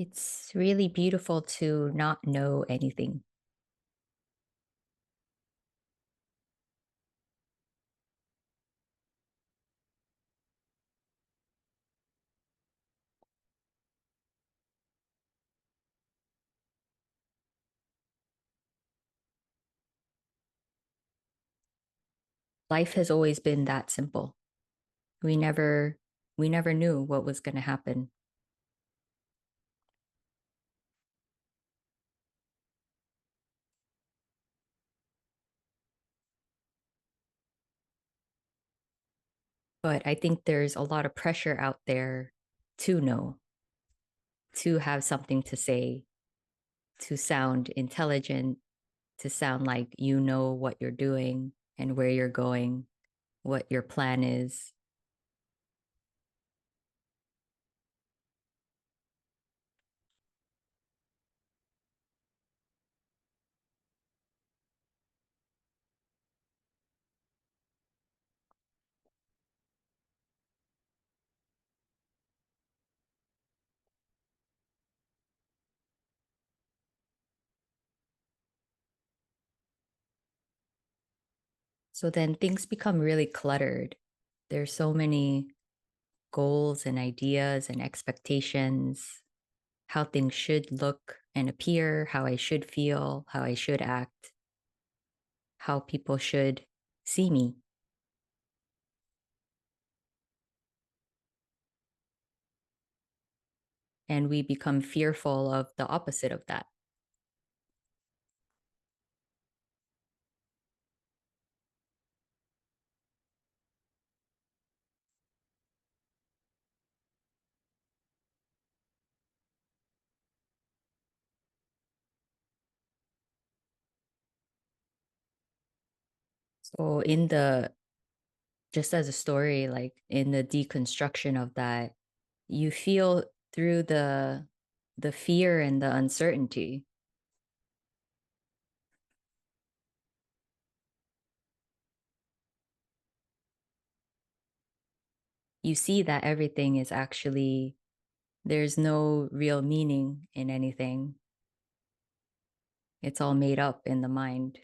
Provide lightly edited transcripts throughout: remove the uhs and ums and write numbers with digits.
It's really beautiful to not know anything. Life has always been that simple. We never we never knew what was going to happen. But I think there's a lot of pressure out there to know, to have something to say, to sound intelligent, to sound like you know what you're doing and where you're going, what your plan is. So then things become really cluttered. There's so many goals and ideas and expectations, how things should look and appear, how I should feel, how I should act, how people should see me. And we become fearful of the opposite of that. So just as a story, like in the deconstruction of that, you feel through the fear and the uncertainty. You see that everything is actually, there's no real meaning in anything. It's all made up in the mind.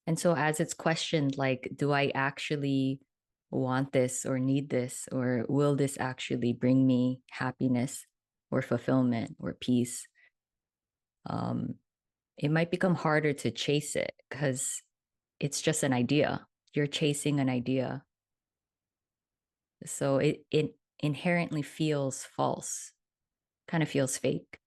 And so as it's questioned, like, do I actually want this or need this? Or will this actually bring me happiness or fulfillment or peace? Um, it might become harder to chase it because it's just an idea. You're chasing an idea. So it inherently feels false, kind of feels fake.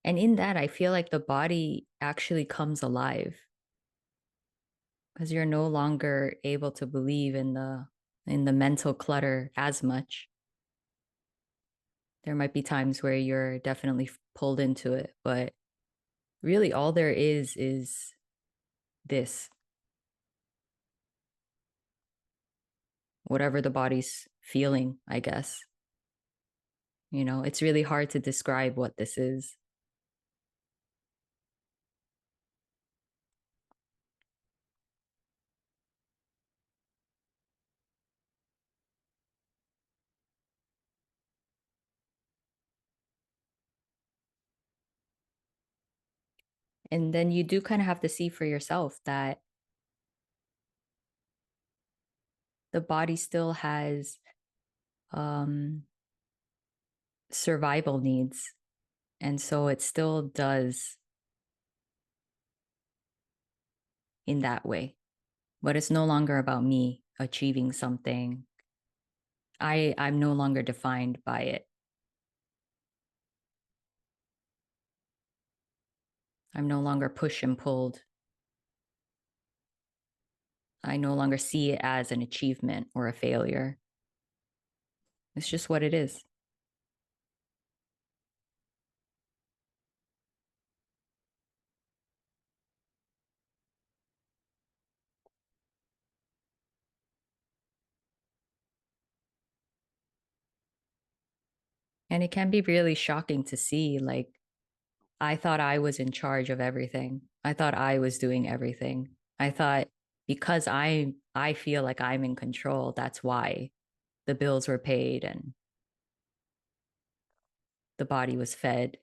And in that, I feel like the body actually comes alive because you're no longer able to believe in the mental clutter as much. There might be times where you're definitely pulled into it, but really all there is this, whatever the body's feeling, I guess. It's really hard to describe what this is. And then you do kind of have to see for yourself that the body still has um, survival needs. And so it still does in that way. But it's no longer about me achieving something. I'm no longer defined by it. I'm no longer pushed and pulled. I no longer see it as an achievement or a failure. It's just what it is. And it can be really shocking to see. Like, I thought I was in charge of everything. I thought I was doing everything. I thought because I feel like I'm in control, that's why the bills were paid and the body was fed.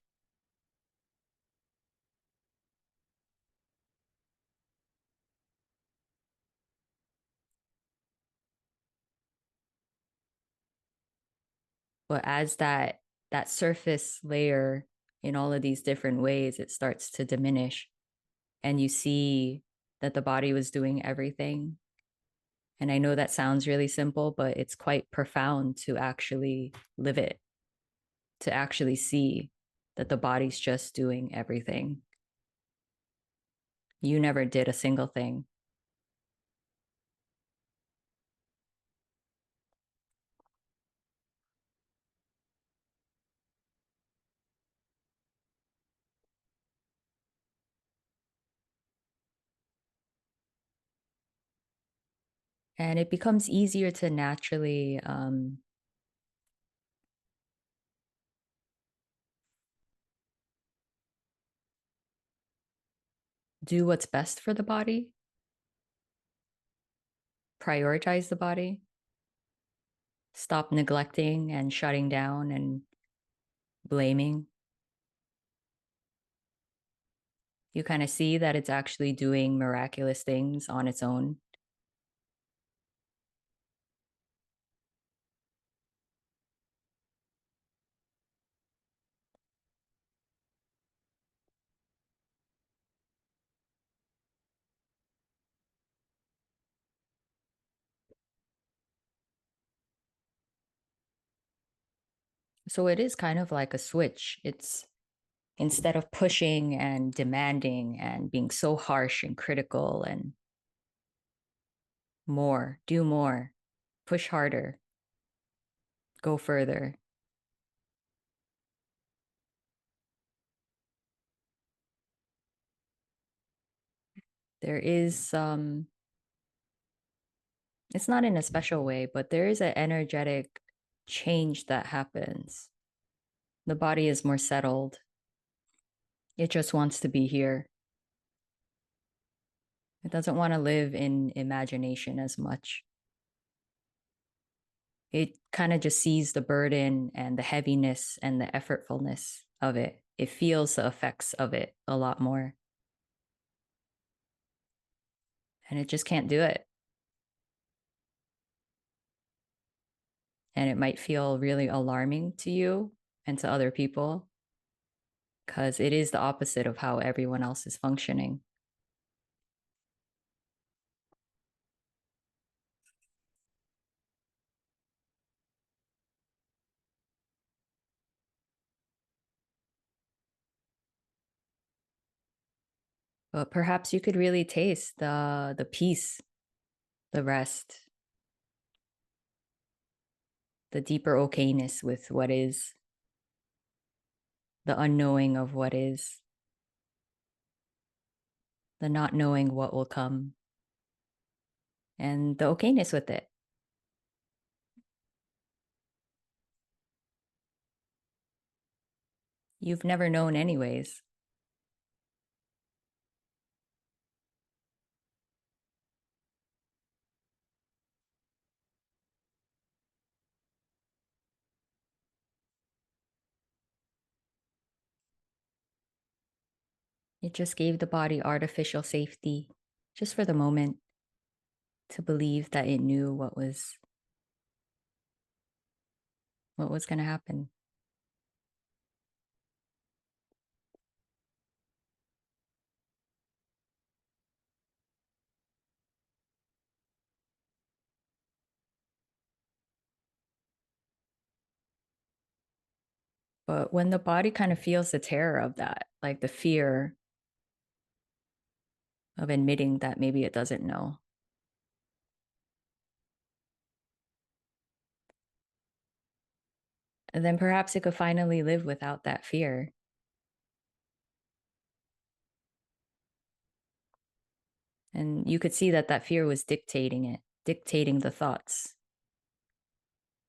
But as that surface layer in all of these different ways, it starts to diminish and you see that the body was doing everything. And I know that sounds really simple, but it's quite profound to actually live it, to actually see that the body's just doing everything. You never did a single thing. And it becomes easier to naturally do what's best for the body, prioritize the body, stop neglecting and shutting down and blaming. You kind of see that it's actually doing miraculous things on its own. So it is kind of like a switch. It's instead of pushing and demanding and being so harsh and critical and more, do more, push harder, go further. There is it's not in a special way, but there is an energetic change that happens. The body is more settled. It just wants to be here. It doesn't want to live in imagination as much. It kind of just sees the burden and the heaviness and the effortfulness of it. It feels the effects of it a lot more. And it just can't do it. And it might feel really alarming to you and to other people because it is the opposite of how everyone else is functioning. But perhaps you could really taste the peace, the rest, the deeper okayness with what is, the unknowing of what is, the not knowing what will come, and the okayness with it. You've never known anyways. It just gave the body artificial safety just for the moment to believe that it knew what was going to happen. But when the body kind of feels the terror of that, like the fear of admitting that maybe it doesn't know, then perhaps it could finally live without that fear. And you could see that that fear was dictating it, dictating the thoughts,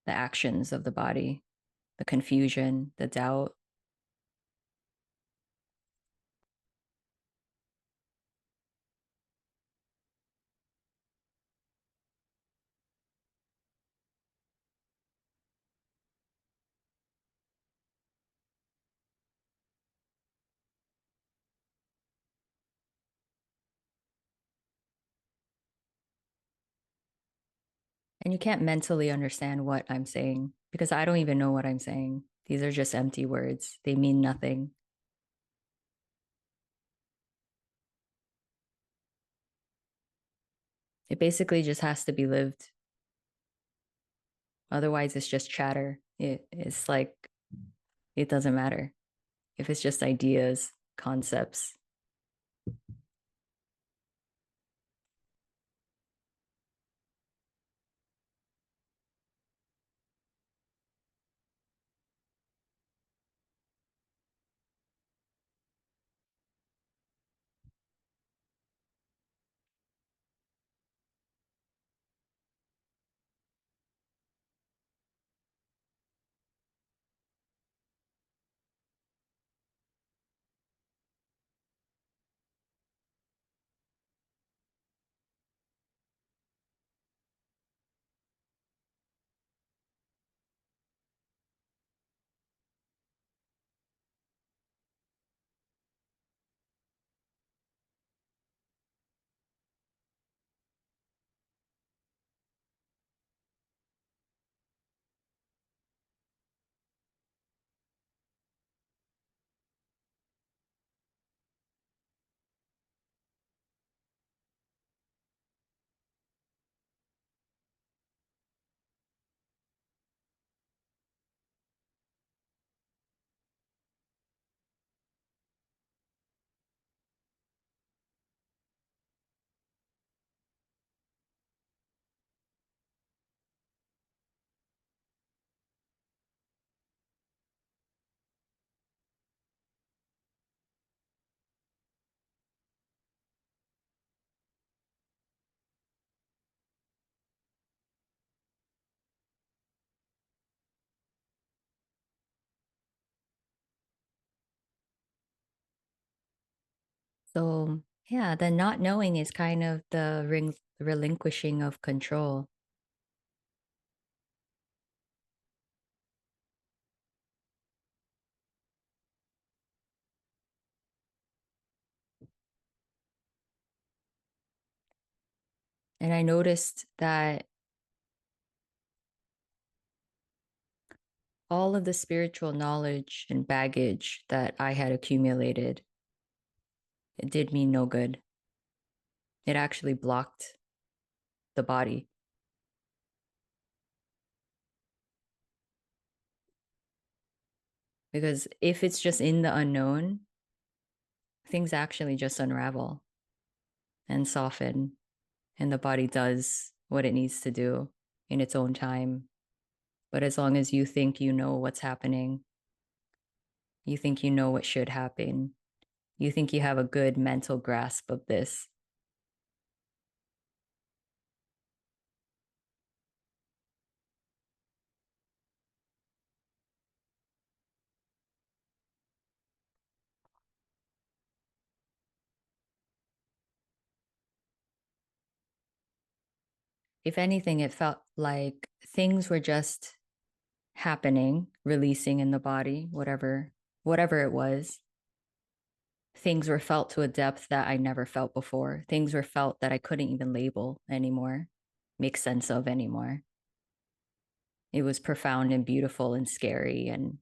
the actions of the body, the confusion, the doubt. And you can't mentally understand what I'm saying because I don't even know what I'm saying. These are just empty words, they mean nothing. It basically just has to be lived. Otherwise, it's just chatter. It's like, it doesn't matter if it's just ideas, concepts. So, yeah, the not knowing is kind of the relinquishing of control. And I noticed that all of the spiritual knowledge and baggage that I had accumulated, it did me no good. It actually blocked the body because if it's just in the unknown, things actually just unravel and soften, and the body does what it needs to do in its own time. But as long as you think you know what's happening, you think you know what should happen, you think you have a good mental grasp of this, if anything, it felt like things were just happening, releasing in the body, whatever it was. Things were felt to a depth that I never felt before. Things were felt that I couldn't even label anymore, make sense of anymore. It was profound and beautiful and scary. And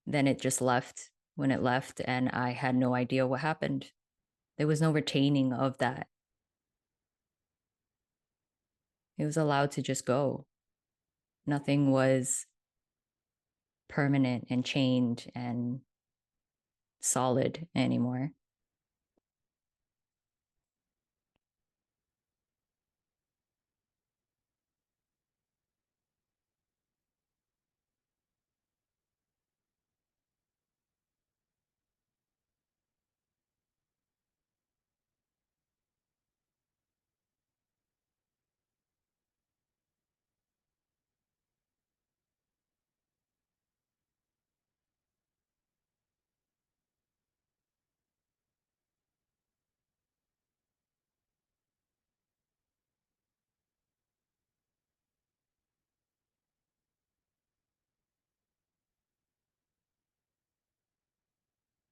then it just left when it left, and I had no idea what happened. There was no retaining of that. It was allowed to just go. Nothing was permanent and chained and solid anymore.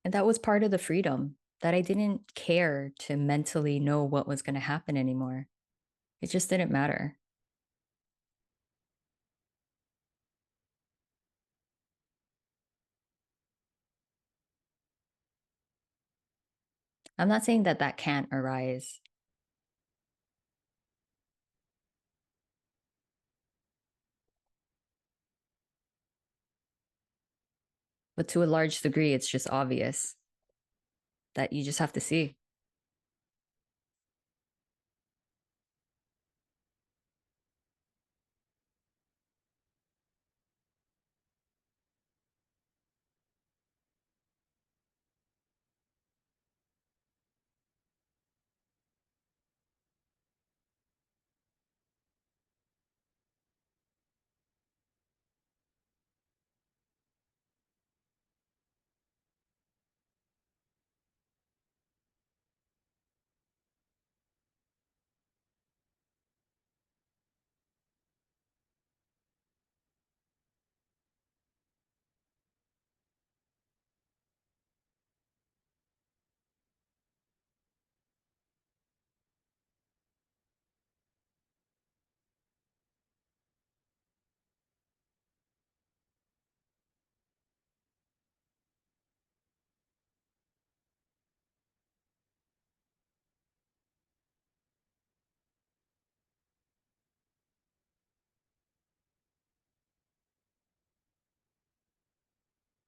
And that was part of the freedom, that I didn't care to mentally know what was going to happen anymore. It just didn't matter. I'm not saying that that can't arise, but to a large degree, it's just obvious that you just have to see.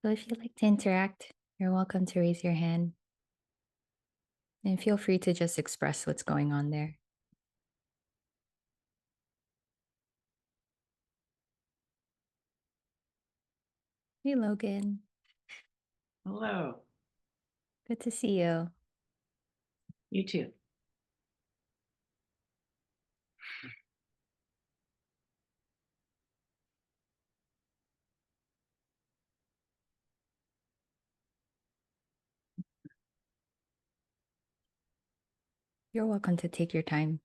So if you'd like to interact, you're welcome to raise your hand and feel free to just express what's going on there. Hey, Logan. Hello. Good to see you. You too. You're welcome to take your time.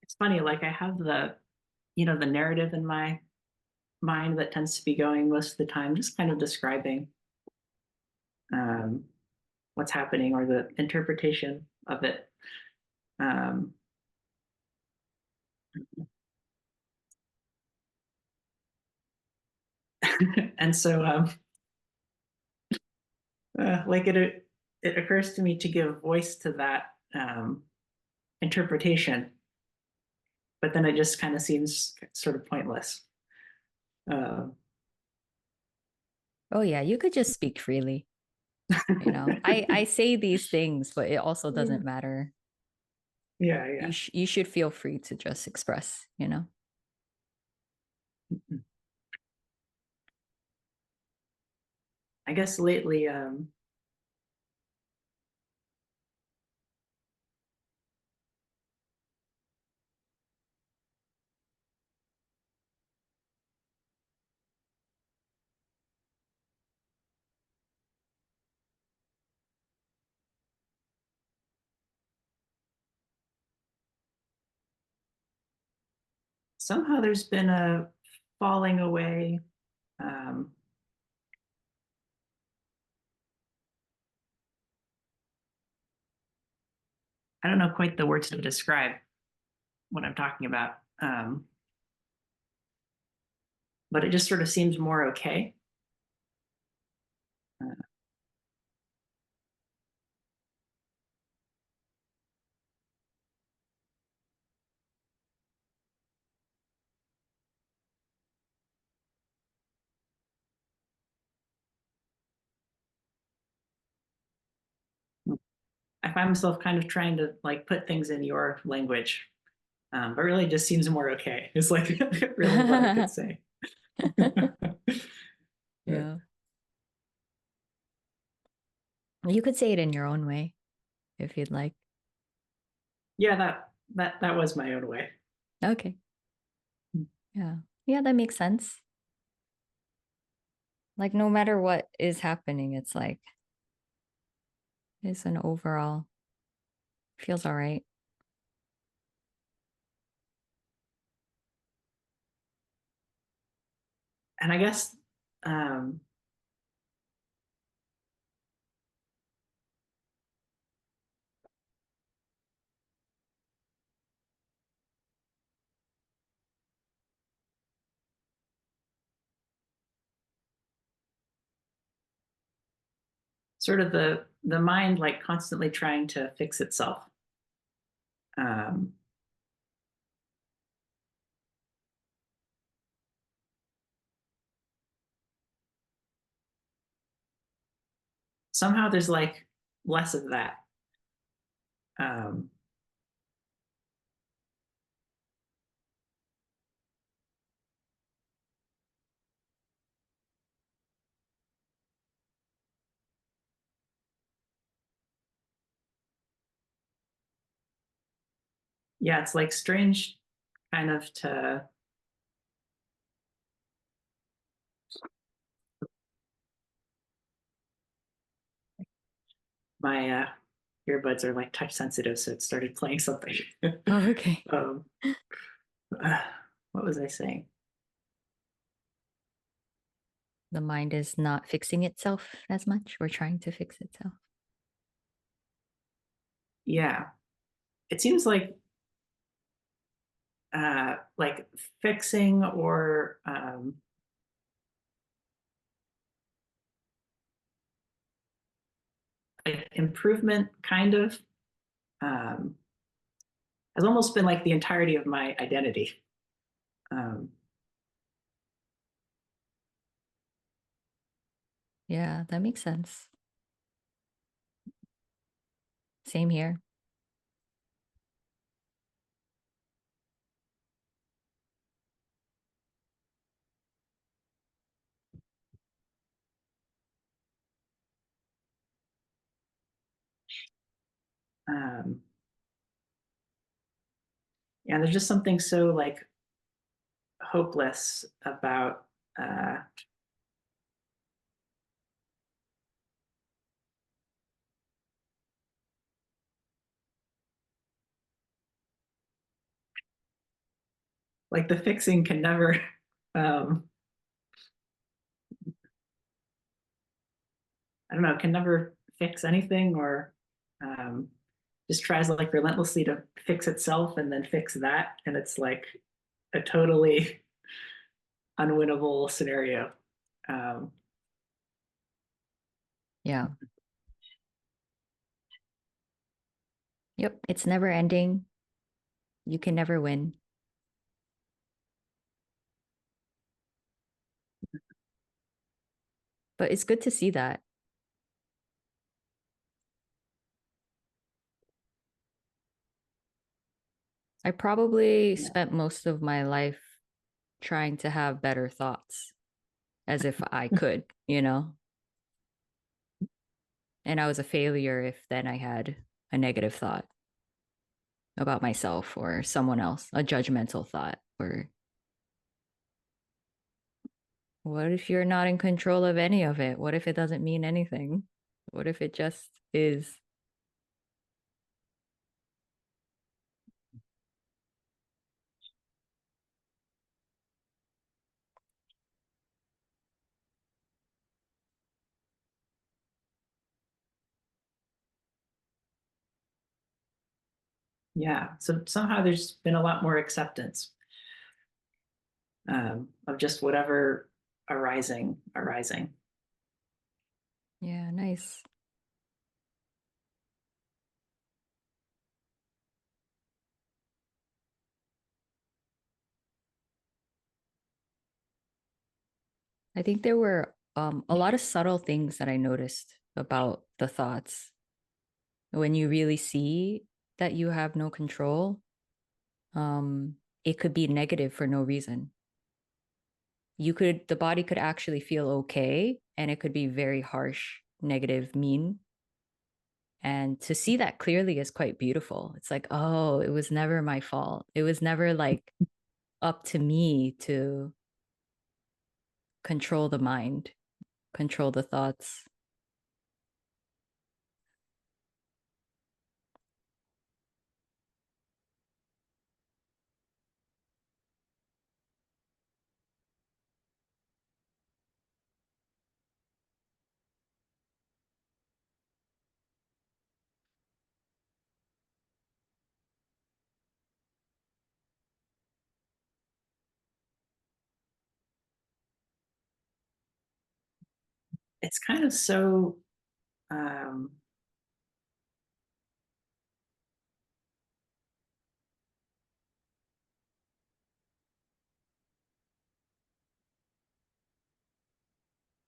It's funny, like I have the narrative in my mind that tends to be going most of the time, just kind of describing um, what's happening or the interpretation of it. Um, and so, like it occurs to me to give voice to that interpretation, but then it just kind of seems sort of pointless. Uh, Oh yeah, you could just speak freely. I say these things, but it also doesn't matter. yeah, You yeah. you should feel free to just express. I guess lately, somehow there's been a falling away. Um, I don't know quite the words to describe what I'm talking about, but it just sort of seems more okay. Uh, I find myself kind of trying to like put things in your language, but really it just seems more okay. It's like really what I could say. But Yeah. You could say it in your own way if you'd like. yeah, that was my own way. Okay. Yeah. Yeah, that makes sense. Like no matter what is happening, it's like it's an overall feels all right. And I guess um, sort of the mind like constantly trying to fix itself. Um, Somehow there's like less of that. Um, yeah, it's like strange kind of to my earbuds are like touch sensitive, so it started playing something. Oh, okay. um, uh, what was I saying? The mind is not fixing itself as much or trying to fix itself. Yeah, it seems like fixing or like improvement kind of um, has almost been like the entirety of my identity. Um, Yeah, that makes sense. Same here. um, yeah, there's just something so like hopeless about uh, like the fixing can never um, I don't know, can never fix anything or um, just tries like relentlessly to fix itself and then fix that. And it's like a totally unwinnable scenario. Um, Yeah. Yep. It's never ending. You can never win. But it's good to see that. I probably yeah. spent most of my life trying to have better thoughts as if I could, you know? And I was a failure if then I had a negative thought about myself or someone else, a judgmental thought. Or what if you're not in control of any of it? What if it doesn't mean anything? What if it just is? Yeah. So somehow there's been a lot more acceptance of just whatever arising. Yeah, nice. I think there were a lot of subtle things that I noticed about the thoughts. When you really see that you have no control, um, it could be negative for no reason. The body could actually feel okay, and it could be very harsh, negative, mean. And to see that clearly is quite beautiful. It's like, oh, it was never my fault. It was never like up to me to control the mind, control the thoughts. It's kind of so um,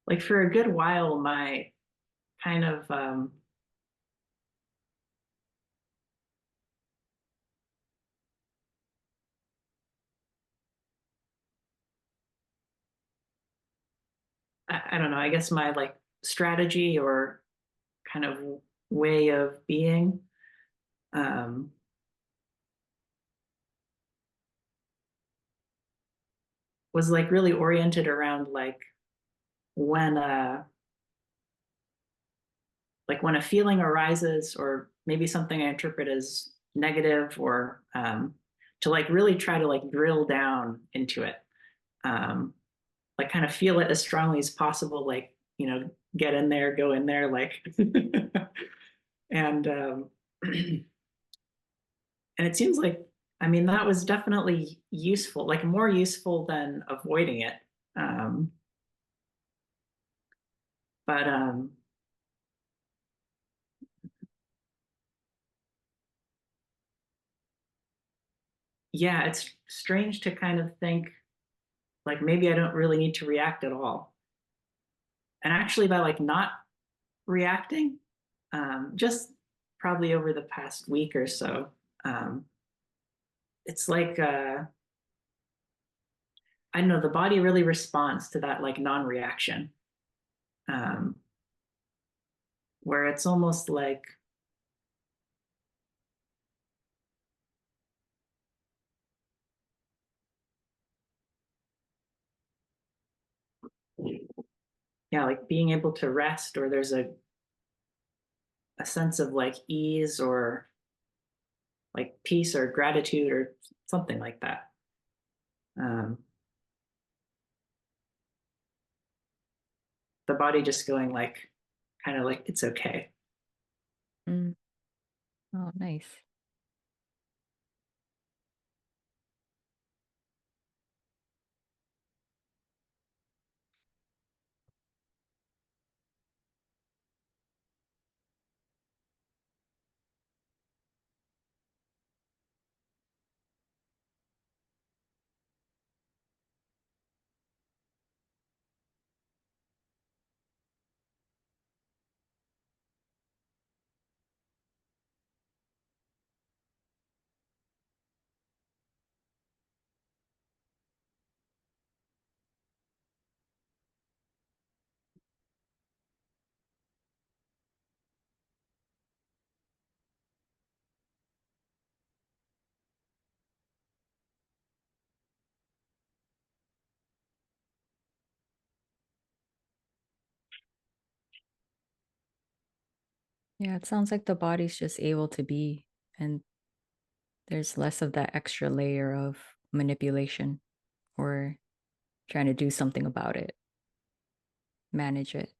like for a good while, my kind of I don't know, I guess my like strategy or kind of way of being um, was like really oriented around when when a feeling arises or maybe something I interpret as negative or to like really try to like drill down into it, um, like kind of feel it as strongly as possible, like get in there, go in there, like and and it seems like, I mean, that was definitely useful, like more useful than avoiding it. Um, but yeah, it's strange to kind of think like maybe I don't really need to react at all. And actually, by like not reacting, just probably over the past week or so, um, it's like I don't know, the body really responds to that like non-reaction, um, where it's almost like yeah, like being able to rest, or there's a sense of like ease or like peace or gratitude or something like that. Um, the body just going like kind of like it's okay. Mm. Oh, nice. Yeah, it sounds like the body's just able to be, and there's less of that extra layer of manipulation or trying to do something about it, manage it.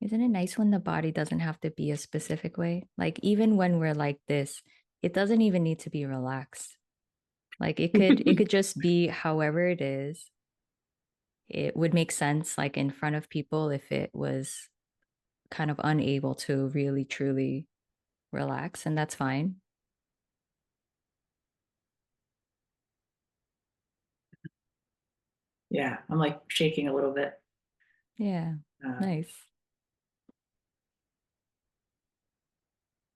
Isn't it nice when the body doesn't have to be a specific way? Like even when we're like this, it doesn't even need to be relaxed. Like it could just be however it is. It would make sense like in front of people if it was kind of unable to really truly relax, and that's fine. Yeah, I'm like shaking a little bit. Yeah. Uh, Nice.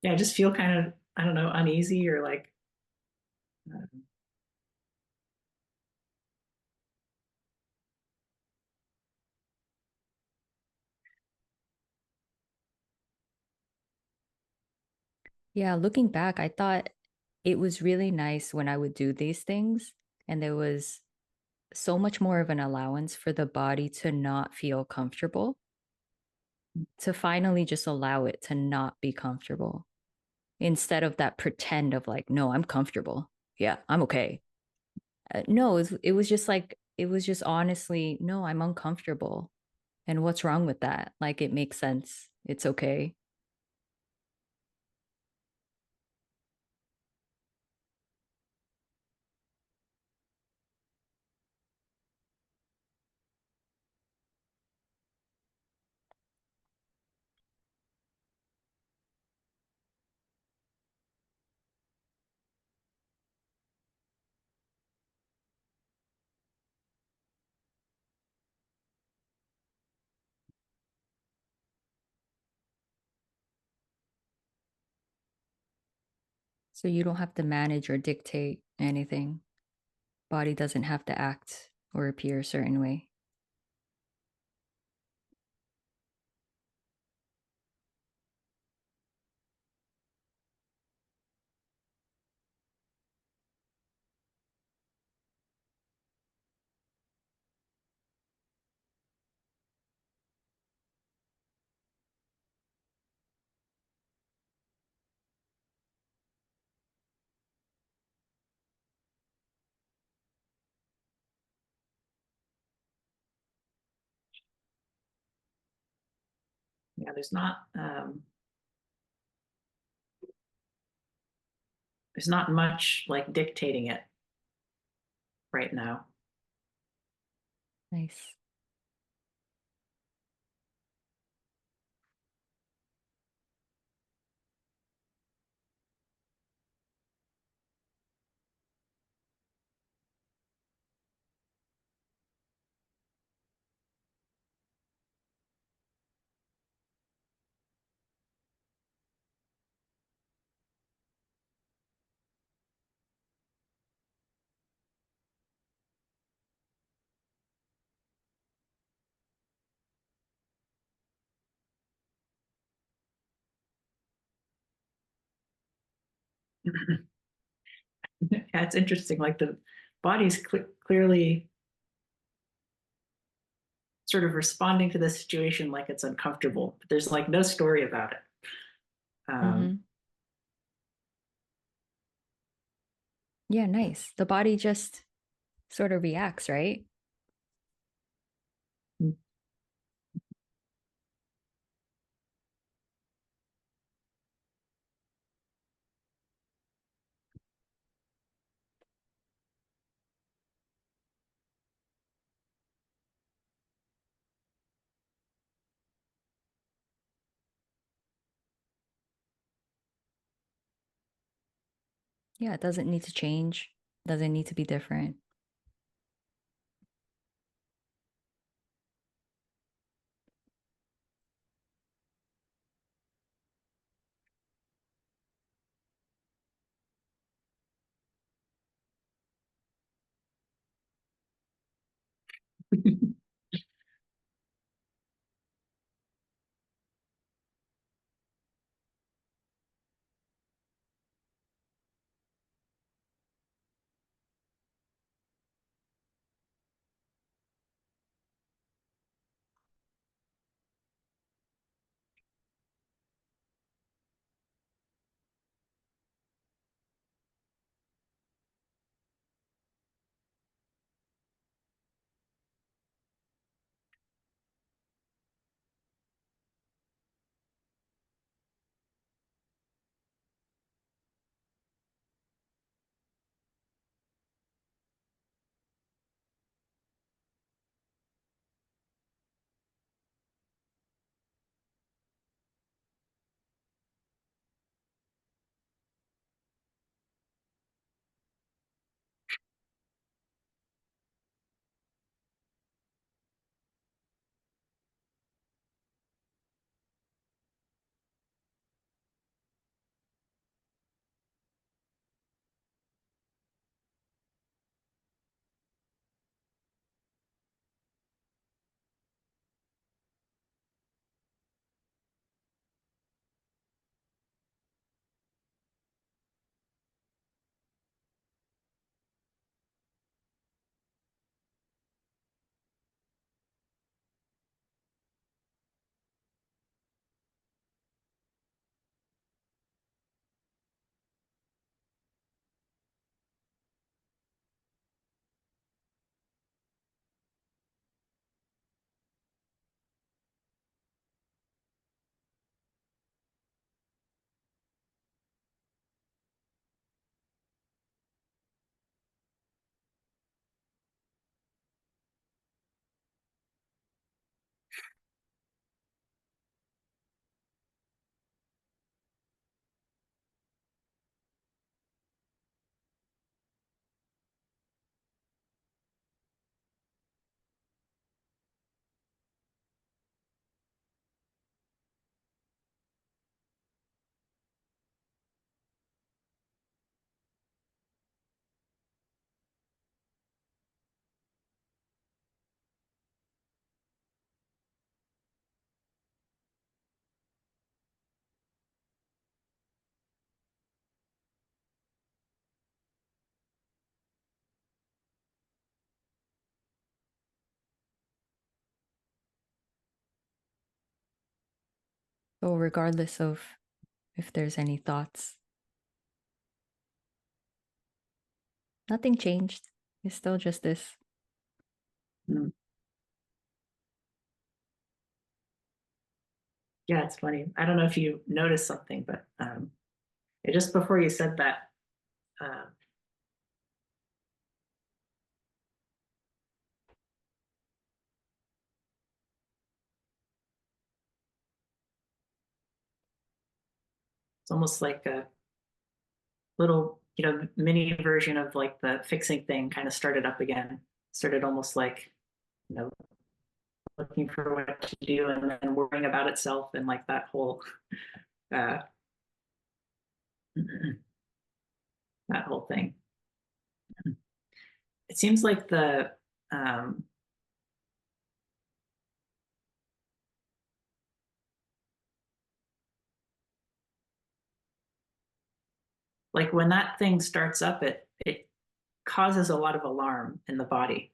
yeah, I just feel kind of, I don't know, uneasy or like, uh, Yeah, looking back, I thought it was really nice when I would do these things and there was so much more of an allowance for the body to not feel comfortable, to finally just allow it to not be comfortable instead of that pretend of like, no, I'm comfortable. Yeah, I'm okay. No, it was just like, it was just honestly, no, I'm uncomfortable. And what's wrong with that? Like, it makes sense. It's okay. So you don't have to manage or dictate anything. Body doesn't have to act or appear a certain way. yeah, there's not much like dictating it right now. Nice. Yeah, it's interesting. Like the body's clearly sort of responding to the situation like it's uncomfortable, but there's like no story about it. Um, Mm-hmm. Yeah, nice. The body just sort of reacts, right? Yeah, it doesn't need to change, doesn't need to be different. So, regardless of if there's any thoughts, nothing changed. It's still just this. Mm. Yeah, it's funny. I don't know if you noticed something, but just before you said that, uh, it's almost like a little, mini version of like the fixing thing kind of started up again. Started almost like, you know, looking for what to do and then worrying about itself and like that whole uh, that whole thing. It seems like um, like when that thing starts up, it causes a lot of alarm in the body.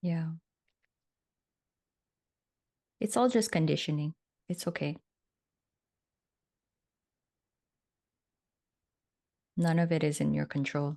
Yeah. It's all just conditioning. It's okay. None of it is in your control.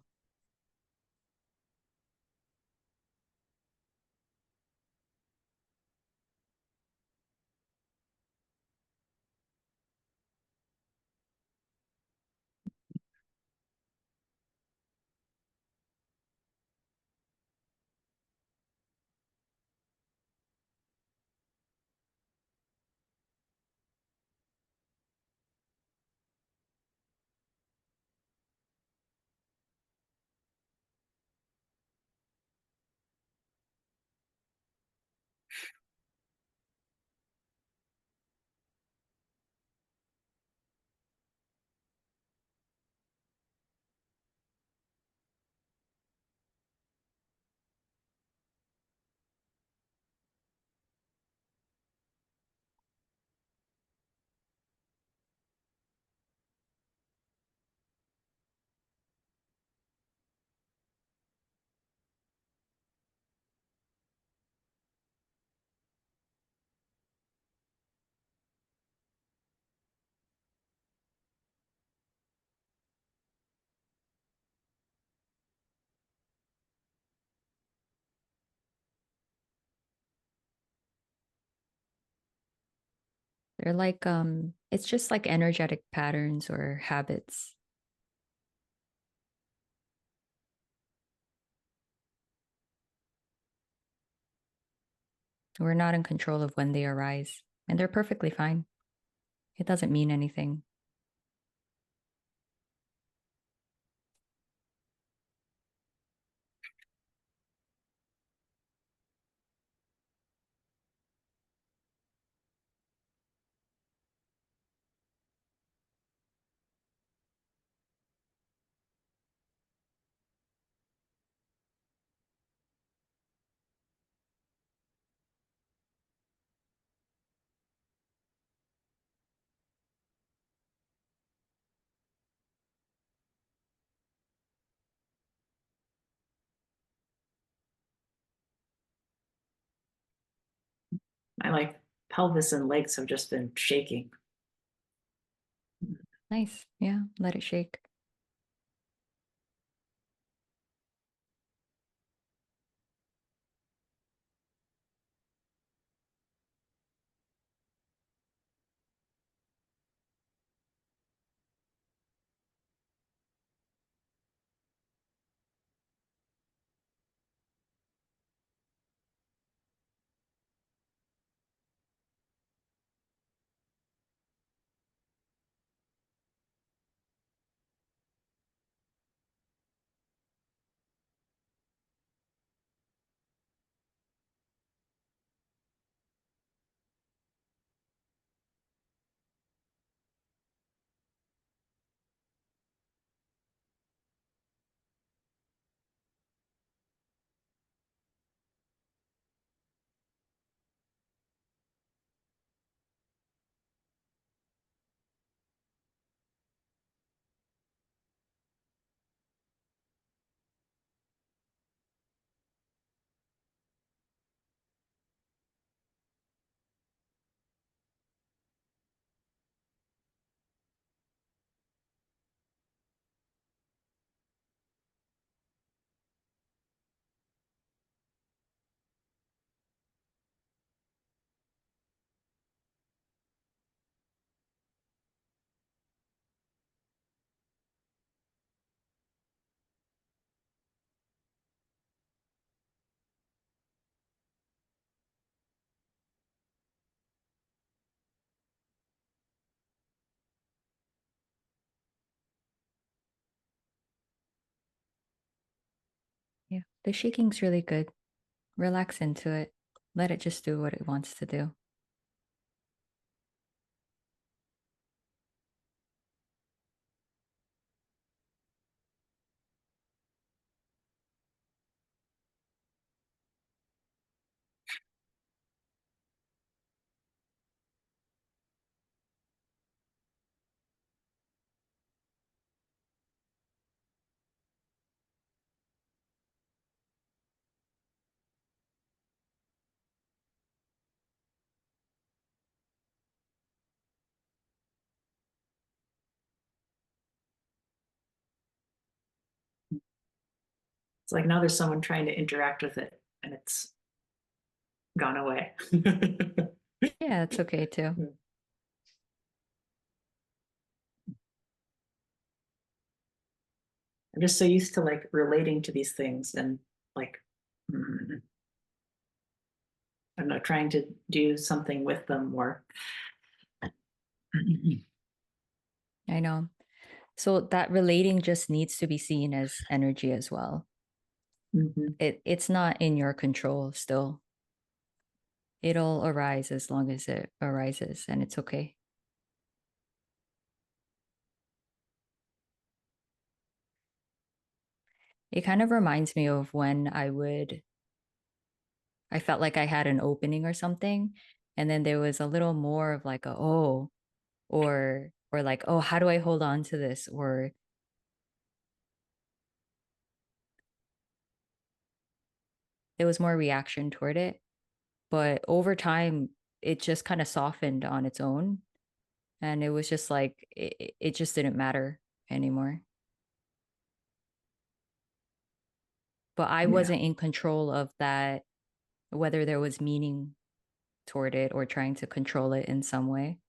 They're like it's just like energetic patterns or habits. We're not in control of when they arise, and they're perfectly fine. It doesn't mean anything. My like pelvis and legs have just been shaking. Nice. Yeah, let it shake. The shaking's really good. Relax into it. Let it just do what it wants to do. It's like now there's someone trying to interact with it and it's gone away. Yeah, it's okay too. I'm just so used to like relating to these things and like, mm, I don't know, trying to do something with them or. I know. So that relating just needs to be seen as energy as well. Mhm. It's not in your control still. It'll arise as long as it arises and it's okay. It kind of reminds me of when I felt like I had an opening or something. And then there was a little more of like a, oh, or like, oh, how do I hold on to this? Or there was more reaction toward it. But over time, it just kind of softened on its own. And it was just like, it just didn't matter anymore. But I Yeah. wasn't in control of that, whether there was meaning toward it or trying to control it in some way.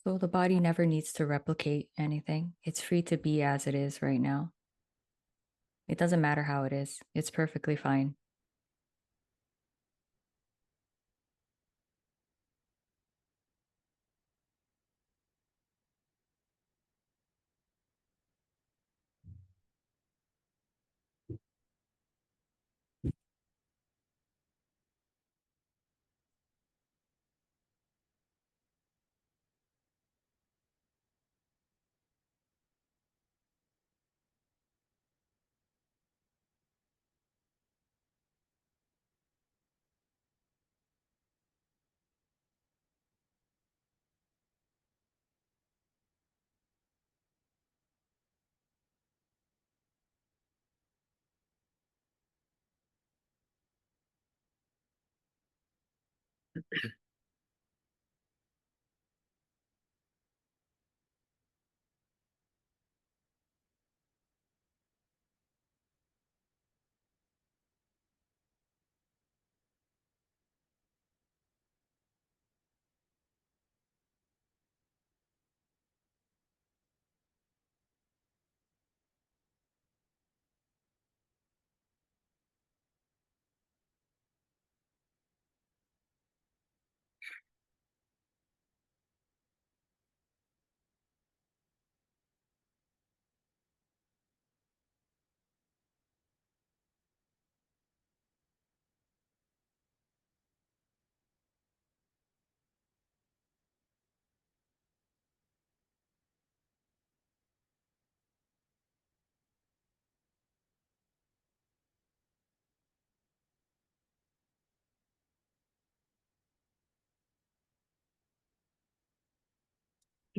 So the body never needs to replicate anything. It's free to be as it is right now. It doesn't matter how it is, it's perfectly fine.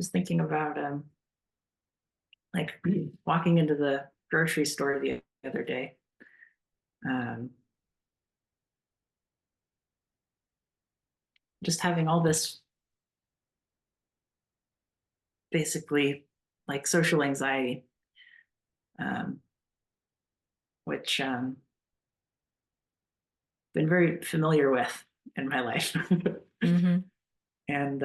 just thinking about like walking into the grocery store the other day. Um, just having all this basically like social anxiety, um, which been very familiar with in my life. Mm-hmm. And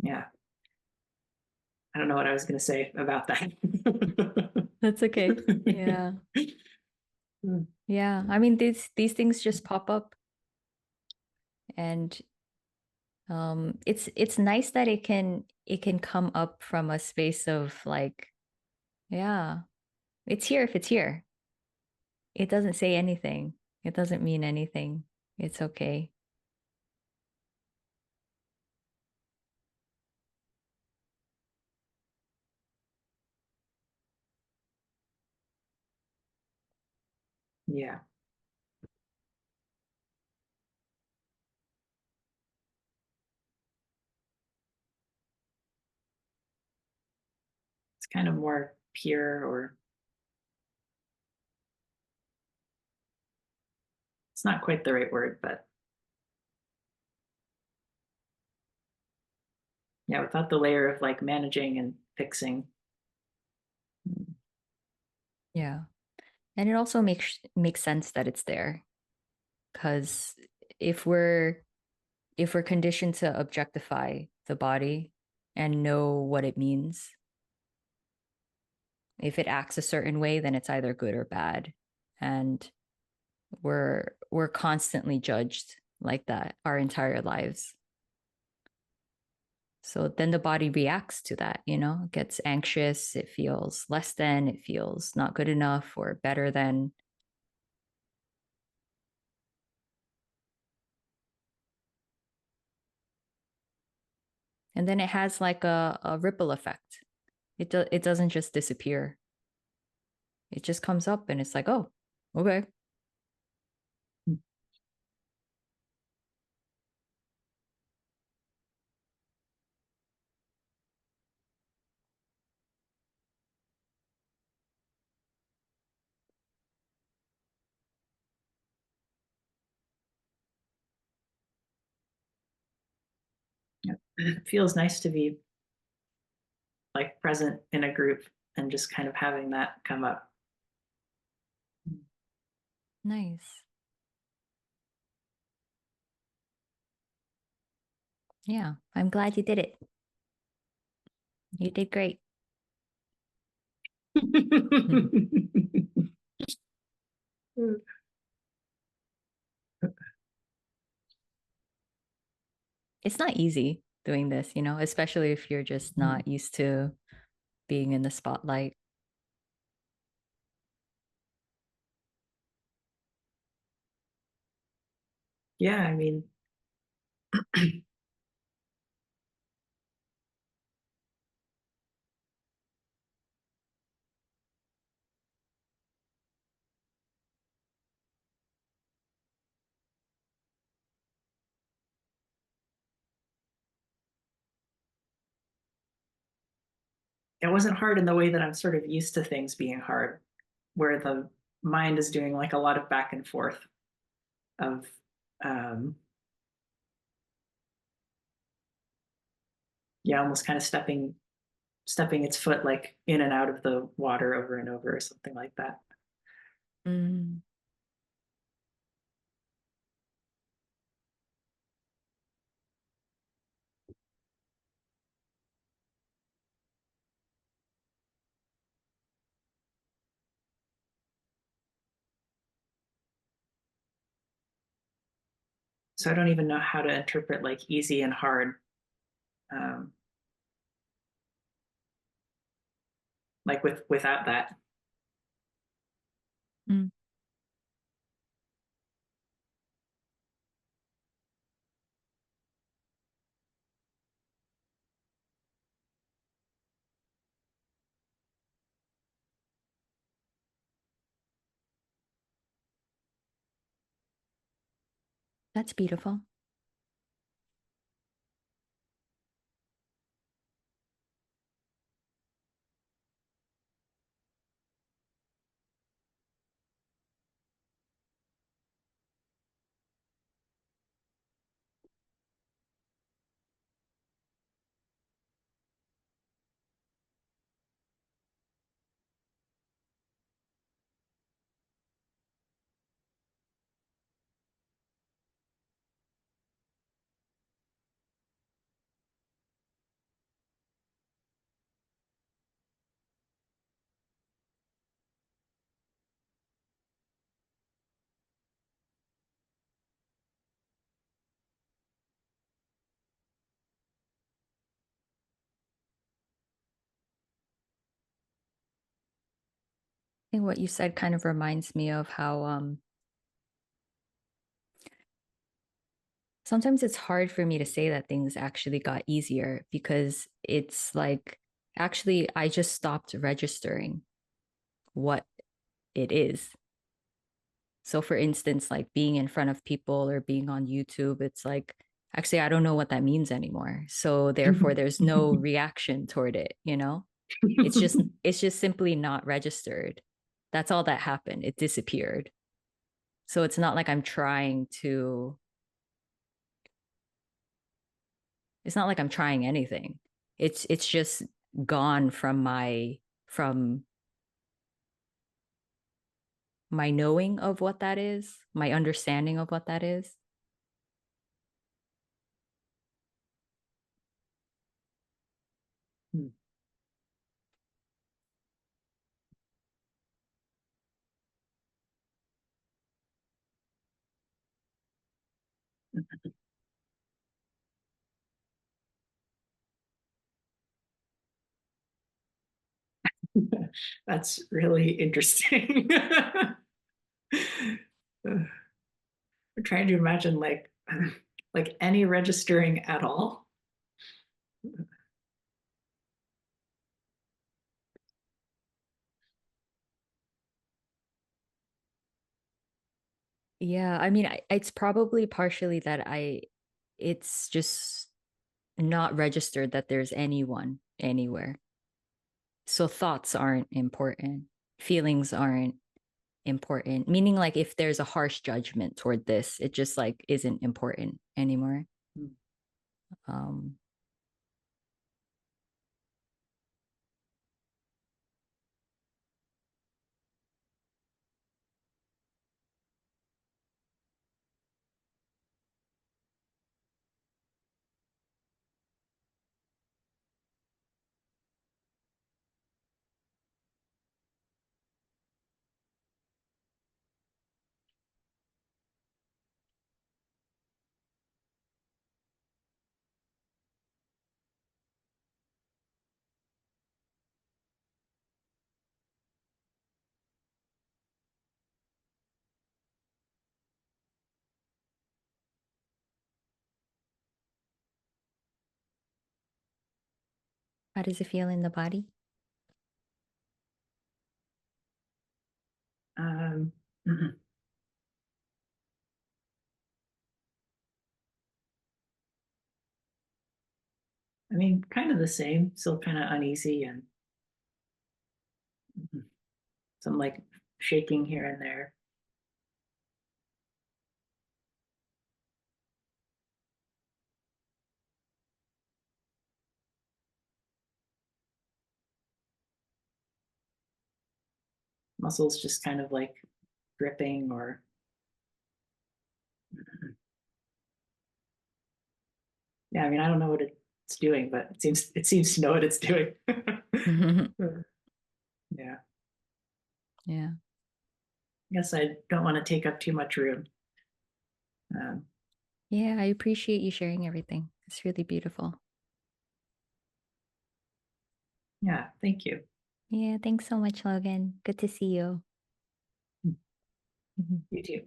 yeah, I don't know what I was going to say about that. That's okay. Yeah. Yeah. I mean, these things just pop up, and it's nice that it can come up from a space of like, yeah, it's here if it's here. It doesn't say anything. It doesn't mean anything. It's okay. Yeah, it's kind of more pure, or it's not quite the right word, but yeah, without the layer of like managing and fixing. Yeah. And it also makes sense that it's there, because if we're if we're conditioned to objectify the body and know what it means, if it acts a certain way, then it's either good or bad. And we're constantly judged like that our entire lives. So then the body reacts to that, it gets anxious, it feels less than, it feels not good enough or better than. And then it has like a ripple effect. It doesn't just disappear. It just comes up and it's like, oh, okay. Yeah. It feels nice to be like present in a group and just kind of having that come up. Nice. Yeah, I'm glad you did it. You did great. It's not easy doing this, especially if you're just not used to being in the spotlight. Yeah, I mean, it wasn't hard in the way that I'm sort of used to things being hard, where the mind is doing like a lot of back and forth of um yeah, almost kind of stepping stepping its foot like in and out of the water over and over or something like that. Mm, So I don't even know how to interpret like easy and hard. Um, like without that. mm. That's beautiful. I think what you said kind of reminds me of how sometimes it's hard for me to say that things actually got easier because it's like actually I just stopped registering what it is. So for instance, like being in front of people or being on YouTube, it's like actually I don't know what that means anymore. So therefore there's no reaction toward it, you know? It's just simply not registered. That's all that happened. It disappeared. So it's not like I'm trying to it's not like I'm trying anything. It's just gone from my knowing of what that is, my understanding of what that is. That's really interesting. I'm trying to imagine like any registering at all. Yeah, I mean, it's probably partially that it's just not registered that there's anyone anywhere. So thoughts aren't important, feelings aren't important, meaning like if there's a harsh judgment toward this, it just like isn't important anymore. Um, how does it feel in the body? Um, I mean, kind of the same, still kind of uneasy and some like shaking here and there. muscles just kind of like gripping or yeah, I mean, I don't know what it's doing, but it seems to know what it's doing. Yeah. Yeah. I guess I don't want to take up too much room. Um, Yeah, I appreciate you sharing everything. It's really beautiful. yeah, thank you. Yeah, thanks so much, Logan. Good to see you. You too.